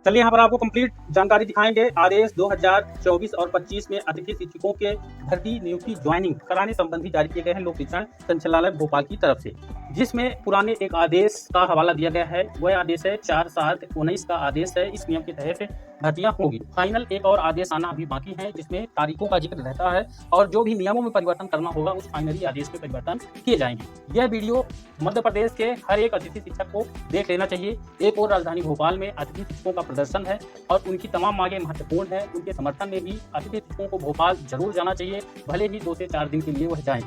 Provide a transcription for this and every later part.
चलिए यहाँ पर आपको कंप्लीट जानकारी दिखाएंगे आदेश 2024 और 25 में अतिथि शिक्षकों के भर्ती नियुक्ति ज्वाइनिंग कराने संबंधी जारी किए गए हैं लोक शिक्षण संचालनालय भोपाल की तरफ से, जिसमें पुराने एक आदेश का हवाला दिया गया है। वह आदेश है 4/7/19 का आदेश है। इस नियम के तहत भर्तियां होगी। फाइनल एक और आदेश आना अभी बाकी है, जिसमें तारीखों का जिक्र रहता है और जो भी नियमों में परिवर्तन करना होगा उस फाइनली आदेश में परिवर्तन किए जाएंगे। यह वीडियो मध्य प्रदेश के हर एक अतिथि शिक्षक को देख लेना चाहिए। एक और राजधानी भोपाल में अतिथि शिक्षकों का प्रदर्शन है और उनकी तमाम मांगें महत्वपूर्ण है। उनके समर्थन में भी अतिथि शिक्षकों को भोपाल जरूर जाना चाहिए, भले ही 2 से 4 दिन के लिए वह जाएं।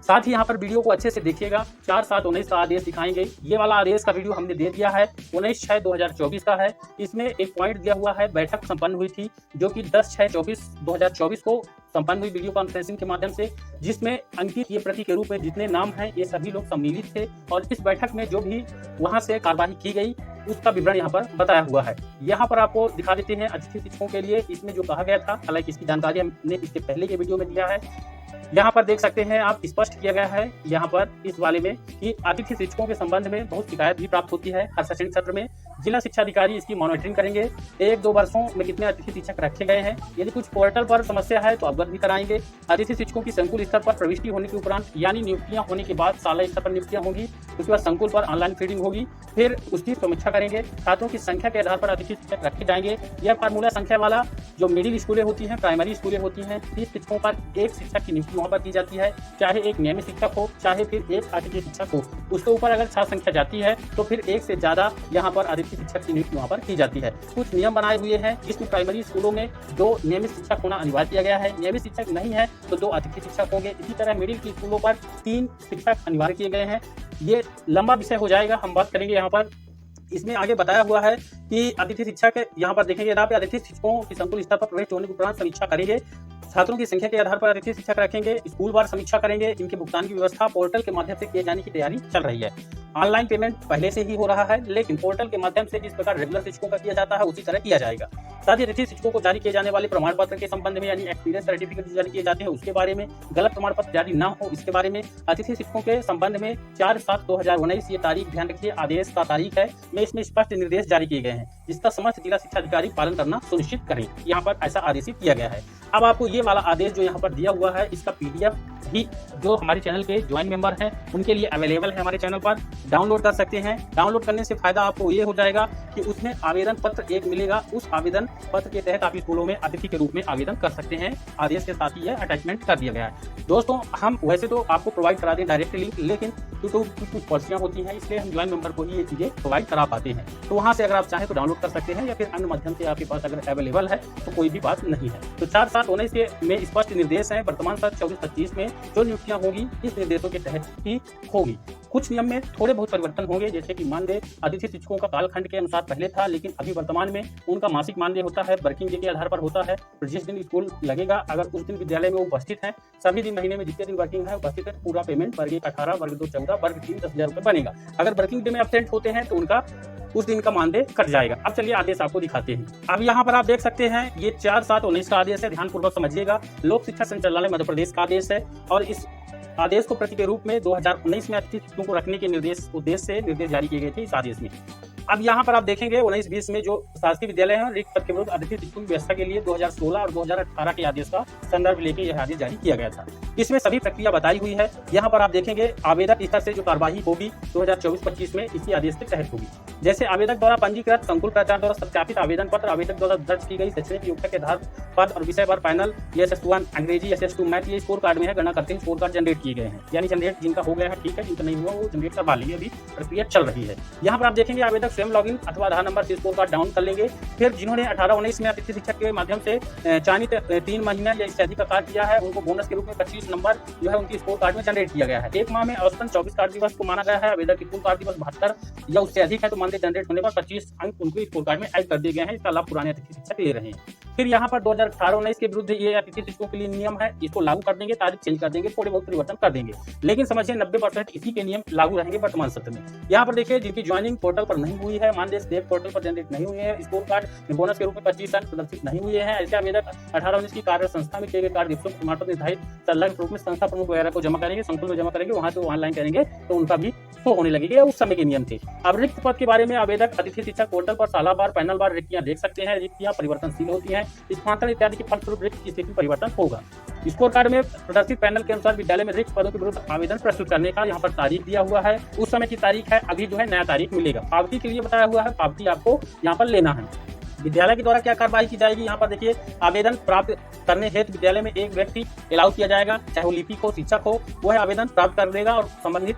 साथ ही यहाँ पर वीडियो को अच्छे से देखिएगा। 4/7/19 का आदेश दिखाएंगे। ये वाला आदेश का वीडियो हमने दे दिया है, 19/6/2024 का है। इसमें एक पॉइंट दिया हुआ है, बैठक संपन्न हुई थी जो कि 10/6/2024 को संपन्न हुई वीडियो कॉन्फ्रेंसिंग के माध्यम से, जिसमें अंकित ये प्रति के रूप में जितने नाम हैं ये सभी लोग सम्मिलित थे और इस बैठक में जो भी वहां से कार्यवाही की गई उसका विवरण यहाँ पर बताया हुआ है। यहाँ पर आपको दिखा देते हैं अतिथि शिक्षकों के लिए इसमें जो कहा गया था, हालांकि इसकी जानकारी हमने इसके पहले के वीडियो में दिया है। यहाँ पर देख सकते हैं आप, स्पष्ट किया गया है यहाँ पर इस वाले में कि अतिथि शिक्षकों के संबंध में बहुत शिकायत भी प्राप्त होती है हर शैक्षणिक सत्र में। जिला शिक्षा अधिकारी इसकी मॉनिटरिंग करेंगे। 1-2 वर्षों में कितने अतिथि शिक्षक रखे गए हैं, यदि कुछ पोर्टल पर समस्या है तो अवगत भी कराएंगे। अतिथि शिक्षकों की संकुल स्तर पर प्रविष्टि होने के उपरांत यानी नियुक्तियां होने के बाद शाला स्तर पर नियुक्तियां होंगी, उसके बाद संकुल पर ऑनलाइन फीडिंग होगी, फिर उसकी समीक्षा करेंगे। छात्रों की संख्या के आधार पर अतिथि शिक्षक रखे जाएंगे। यह फार्मूला संख्या वाला जो मिडिल स्कूलें होती हैं, प्राइमरी स्कूलें होती हैं, 30 शिक्षकों पर एक शिक्षक की नियुक्ति वहाँ पर की जाती है, चाहे एक नियमित शिक्षक हो चाहे फिर एक अतिथि शिक्षक हो। उसके ऊपर अगर छात्र संख्या जाती है तो फिर एक से ज्यादा यहाँ पर अतिथि शिक्षक की नियुक्ति वहाँ पर की जाती है। कुछ नियम बनाए हुए हैं जिसमें प्राइमरी स्कूलों में 2 नियमित शिक्षक होना अनिवार्य किया गया है। नियमित शिक्षक नहीं है तो 2 अतिथि शिक्षक होंगे। इसी तरह मिडिल की स्कूलों पर 3 शिक्षक अनिवार्य किए गए हैं। ये लंबा विषय हो जाएगा, हम बात करेंगे। यहाँ पर इसमें आगे बताया हुआ है कि अतिथि शिक्षक यहाँ पर देखेंगे, अतिथि शिक्षकों की संकुल स्तर पर प्रवेश होने के उपरांत समीक्षा करेंगे। छात्रों की संख्या के आधार पर अतिथि शिक्षक रखेंगे। स्कूल वार समीक्षा करेंगे। इनके भुगतान की व्यवस्था पोर्टल के माध्यम से किए जाने की तैयारी चल रही है। ऑनलाइन पेमेंट पहले से ही हो रहा है, लेकिन पोर्टल के माध्यम से जिस प्रकार रेगुलर शिक्षकों का किया जाता है उसी तरह किया जाएगा। साथ ही अतिथि शिक्षकों को जारी किए जाने वाले प्रमाण पत्र के संबंध में यानी एक्सपीरियंस सर्टिफिकेट जारी किए जाते हैं उसके बारे में, गलत प्रमाण पत्र जारी न हो इसके बारे में। अतिथि शिक्षकों के संबंध में 4/7/2019 ये तारीख ध्यान रखिए, आदेश का तारीख है, में इसमें स्पष्ट निर्देश जारी किए गए हैं जिसका समस्त जिला शिक्षा अधिकारी पालन करना सुनिश्चित करें। यहाँ पर ऐसा आदेशित किया गया है। अब आपको ये वाला आदेश जो यहाँ पर दिया हुआ है इसका PDF भी जो हमारे चैनल के ज्वाइन मेंबर हैं उनके लिए अवेलेबल है, हमारे चैनल पर डाउनलोड कर सकते हैं। डाउनलोड करने से फायदा आपको ये हो जाएगा कि उसमें आवेदन पत्र एक मिलेगा। उस आवेदन पत्र के तहत आप स्कूलों में अतिथि के रूप में आवेदन कर सकते हैं। आदेश के साथ ही यह अटैचमेंट कर दिया गया है। दोस्तों, हम वैसे तो आपको प्रोवाइड करा दें डायरेक्ट लिंक, लेकिन कुछ पॉलिसियां होती हैं इसलिए हम ज्वाइन मेंबर को ही ये चीजें प्रोवाइड करा पाते हैं। तो वहां से अगर आप चाहें तो डाउनलोड कर सकते हैं या फिर अन्य माध्यम से आपके पास अगर अवेलेबल है तो कोई भी बात नहीं है। तो 4/7/19 के में स्पष्ट निर्देश है। वर्तमान सत्र 24-25 में जो नियुक्तियां होगी इस निर्देशों के तहत ही होगी। कुछ नियम में थोड़े बहुत परिवर्तन होंगे, जैसे कि मानदेय अतिथि शिक्षकों का कालखंड के अनुसार पहले था, लेकिन अभी वर्तमान में उनका मासिक मानदेय होता है, वर्किंग डे के आधार पर होता है। जिस दिन स्कूल लगेगा अगर उस दिन विद्यालय में वो उपस्थित है, सभी दिन महीने में जितने दिन वर्किंग है उपस्थित है, पूरा पेमेंट वर्ग 1 18, वर्ग 2 14, वर्ग 3 10,000 रुपये बनेगा। अगर वर्किंग डे में एब्सेंट होते हैं तो उनका उस दिन का मानदेय कट जाएगा। अब चलिए आदेश आपको दिखाते हैं। अब यहाँ पर आप देख सकते हैं ये 4/7/19 का आदेश है, ध्यानपूर्वक समझिएगा। लोक शिक्षा संचालनालय मध्य प्रदेश का आदेश है और इस आदेश को प्रति के रूप में 2019 में अतिथि शिक्षकों को रखने के उद्देश्य से निर्देश जारी किए गए थे इस आदेश में। अब यहाँ पर आप देखेंगे 19-20 में जो शासकीय विद्यालय है रिक्त पद के विरुद्ध अतिथि शिक्षकों की व्यवस्था के लिए 2016 और 2018 के आदेश का संदर्भ लेकर यह आदेश जारी किया गया था। इसमें सभी प्रक्रिया बताई हुई है। यहाँ पर आप देखेंगे आवेदक स्तर से जो कार्यवाही होगी 2024-25 में इसी आदेश के तहत होगी। जैसे आवेदक द्वारा पंजीकृत संकुल प्राचार्य द्वारा सत्यापित आवेदन पत्र, आवेदक द्वारा दर्ज की गई शैक्षणिक योग्यता के आधार पद और विषय पर पैनल SS1 अंग्रेजी, SS2 मैथ, ये स्कोर कार्ड में है, गणना करते हैं स्कोर कार्ड जनरेट किए गए हैं। यानी जनरेट जिनका हो गया है ठीक है, जिनका नहीं हुआ वो जनरेट करवा लेंगे, अभी प्रक्रिया चल रही है। यहाँ पर आप देखेंगे आवेदक स्वयं लॉगिन अथवा आधार नंबर से स्कोर कार्ड डाउन कर लेंगे। फिर जिन्होंने 18-19 में अतिथि शिक्षक के माध्यम से चयनित 3 महीने या इससे अधिक का कार्य किया है उनको बोनस के रूप में 25 नंबर जो है उनकी स्कोर कार्ड में जनरेट किया गया है। एक माह में औसतन 24 कार्य दिवस को माना गया है। आवेदक की कुल कार्य दिवस 72 या उससे अधिक है तो मानदेय जनरेट होने पर 25 अंक उनको स्कोर कार्ड में ऐड कर दिए गए हैं। इसका लाभ पुराने अतिथि शिक्षक ले रहे हैं। फिर यहाँ पर 2018-19 के विरुद्ध ये अतिथि शिक्षकों के लिए नियम है, इसको लागू कर देंगे, तारीख चेंज कर देंगे, थोड़े बहुत परिवर्तन कर देंगे, लेकिन समझिए 90% इसी के नियम लागू रहेंगे वर्तमान सत्र में। यहाँ पर देखिए जिनकी ज्वाइनिंग पोर्टल पर नहीं हुई है, मानदेय स्लेब पोर्टल पर जनरेट नहीं हुए हैं, स्कोर कार्ड बोनस के रूप में 25 अंक प्रदर्शित नहीं हुए हैं, ऐसे आवेदक 18-19 की कार्य संस्था में किए गए कार्य दिवसों प्रमाण पत्र निर्धारित संलग्न रूप में संस्था प्रमुख वगैरह को जमा करेंगे, संकुल में जमा करेंगे, वहां से ऑनलाइन करेंगे तो उनका भी शो होने लगेगी। ये उस समय के नियम थे। अब रिक्त पद के बारे में आवेदक अतिथि शिक्षक पोर्टल पर सालावार पैनल वार रिक्तियां देख सकते हैं। रिक्तियां परिवर्तनशील होती हैं। स्थानांतरण इत्यादि के फलस्वरूप रिक्त की स्थिति में परिवर्तन होगा। स्कोर कार्ड में प्रदर्शित पैनल के अनुसार विद्यालय में रिक्त पदों के विरुद्ध आवेदन प्रस्तुत करने का यहाँ पर तारीख दिया हुआ है। उस समय की तारीख है, अभी जो है नया तारीख मिलेगा। पावती के लिए बताया हुआ है, पावती आपको यहाँ पर लेना है। विद्यालय के द्वारा क्या कार्रवाई की जाएगी, यहाँ पर देखिए आवेदन प्राप्त करने हेतु विद्यालय में एक व्यक्ति अलाउ किया जाएगा, चाहे वो लिपिक हो, शिक्षक हो, वो है आवेदन प्राप्त कर देगा और संबंधित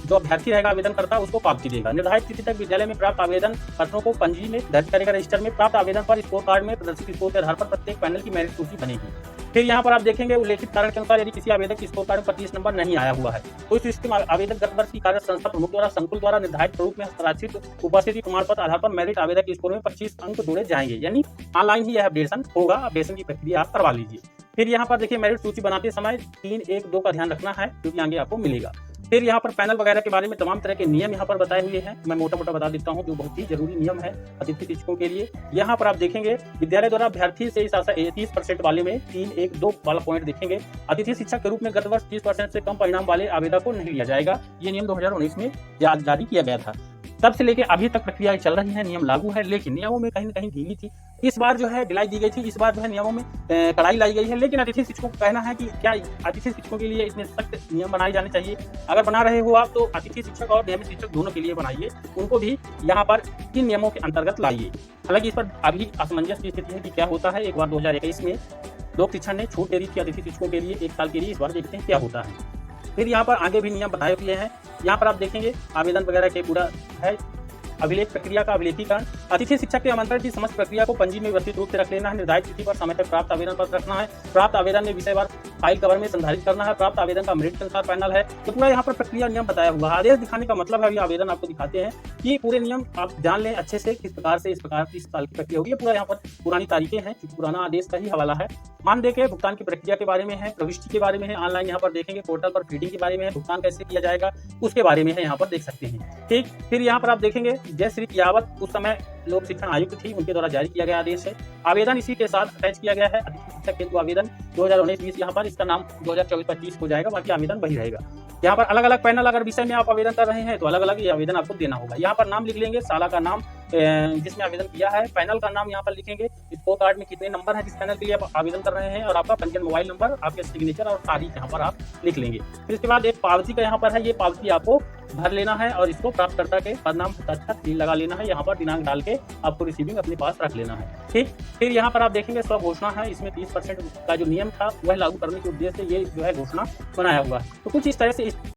जो अभ्यर्थी रहेगा आवेदन करता उसको पावती देगा। निर्धारित तिथि तक विद्यालय में प्राप्त आवेदन पत्रों को पंजी में दर्ज करेगा। रजिस्टर में प्राप्त आवेदन पर स्कोर कार्ड में प्रदर्शित स्कोर के आधार पर प्रत्येक पैनल की मेरिट सूची बनेगी। फिर यहाँ पर आप देखेंगे उल्लेखित कारण के अनुसार यदि किसी आवेदक की स्कोर कार्ड में 25 नंबर नहीं आया हुआ है तो इस स्थिति में आवेदक गत वर्ष की कार्य संस्था प्रमुख द्वारा संकुल द्वारा निर्धारित स्वरूप में हस्ताक्षरित उपस्थिति प्रमाण पत्र आधार पर मेरिट आवेदक स्कोर में 25 अंक जोड़े जाएंगे। यानी ऑनलाइन ही यह अपडेशन होगा। अपडेशन की प्रक्रिया आप करवा लीजिए। फिर यहाँ पर देखिए मेरिट सूची बनाते समय 3, 1, 2 का ध्यान रखना है, क्योंकि आगे आपको मिलेगा। फिर यहाँ पर पैनल वगैरह के बारे में तमाम तरह के नियम यहाँ पर बताए हुए हैं। मैं मोटा मोटा बता देता हूँ जो बहुत ही जरूरी नियम है अतिथि शिक्षकों के लिए। यहाँ पर आप देखेंगे विद्यालय द्वारा अभ्यर्थी से इस आशा 30% वाले में 3, 1, 2 वाला पॉइंट देखेंगे। अतिथि शिक्षक के रूप में गत वर्ष 30% से कम परिणाम वाले आवेदक को नहीं लिया जाएगा। ये नियम 2019 में जारी किया गया था। तब से लेकर अभी तक प्रक्रिया चल रही है, नियम लागू है, लेकिन नियमों में कहीं न कहीं ढीली थी। इस बार जो है ढिलाई दी गई थी, इस बार जो है नियमों में कड़ाई लाई गई है। लेकिन अतिथि शिक्षकों का कहना है कि क्या अतिथि शिक्षकों के लिए इतने सख्त नियम बनाए जाने चाहिए? अगर बना रहे हो आप तो अतिथि शिक्षक और नियमित शिक्षक दोनों के लिए बनाइए, उनको भी यहाँ पर इन नियमों के अंतर्गत लाइए। हालांकि इस पर अभी असमंजस की स्थिति है कि क्या होता है। एक बार 2021 में लोक शिक्षण ने छूट दे दी थी अतिथि शिक्षकों के लिए 1 साल के लिए। इस बार देखते हैं क्या होता है। फिर यहाँ पर आगे भी नियम बताए हुए हैं। यहाँ पर आप देखेंगे आवेदन वगैरह के पूरा है। अभिलेख प्रक्रिया का अभिलेखीकरण, अतिथि शिक्षक के आमंत्रण की समस्त प्रक्रिया को पंजी में व्यवस्थित रूप से रख लेना है। निर्धारित तिथि पर समय तक प्राप्त आवेदन पत्र रखना है। प्राप्त आवेदन में विषयवार फाइल कवर में संधारित करना है। प्राप्त आवेदन का मेरिट के अनुसार पैनल है। तो पूरा यहाँ पर प्रक्रिया नियम बताया हुआ है। आदेश दिखाने का मतलब है, अभी आवेदन आपको दिखाते हैं कि पूरे नियम आप जान लें अच्छे से, किस प्रकार से इस प्रकार की साल की प्रक्रिया होगी। पूरा यहाँ पर पुरानी तारीखें हैं, पुराना आदेश का ही हवाला है। मानदेय के भुगतान की प्रक्रिया के बारे में है, प्रविष्टि के बारे में है, ऑनलाइन यहाँ पर देखेंगे, पोर्टल पर फीडिंग के बारे में है, भुगतान कैसे किया जाएगा उसके बारे में है, यहाँ पर देख सकते हैं। ठीक, फिर यहाँ पर आप देखेंगे जय श्री कियावत उस समय लोक शिक्षण आयुक्त थी, उनके द्वारा जारी किया गया आदेश है। आवेदन इसी के साथ अटैच किया गया है। अतिथि शिक्षक हेतु आवेदन 2019-20 यहाँ पर, इसका नाम 2024-25 हो जाएगा, बाकी आवेदन वही रहेगा। यहाँ पर अलग अलग पैनल अगर विषय में आप आवेदन कर रहे हैं तो अलग अलग ये आवेदन आपको देना होगा। यहाँ पर नाम लिख लेंगे, साला का नाम जिसमें आवेदन किया है, पैनल का नाम यहाँ पर लिखेंगे, स्कोर कार्ड में कितने नंबर है जिस पैनल के लिए आप आवेदन कर रहे हैं, और आपका पंजीयन मोबाइल नंबर, आपके सिग्नेचर और तारीख यहाँ पर आप लिख लेंगे। फिर इसके बाद एक पावती का यहाँ पर है, ये पावती आपको भर लेना है और इसको प्राप्तकर्ता के पद नाम हस्ताक्षर सील लगा लेना है। यहाँ पर दिनांक डाल के आपको रिसीविंग अपने पास रख लेना है। ठीक, फिर यहाँ पर आप देखेंगे स्व घोषणा है। इसमें 30% का जो नियम था वह लागू करने के उद्देश्य से ये जो है घोषणा बनाया हुआ है। तो कुछ इस तरह से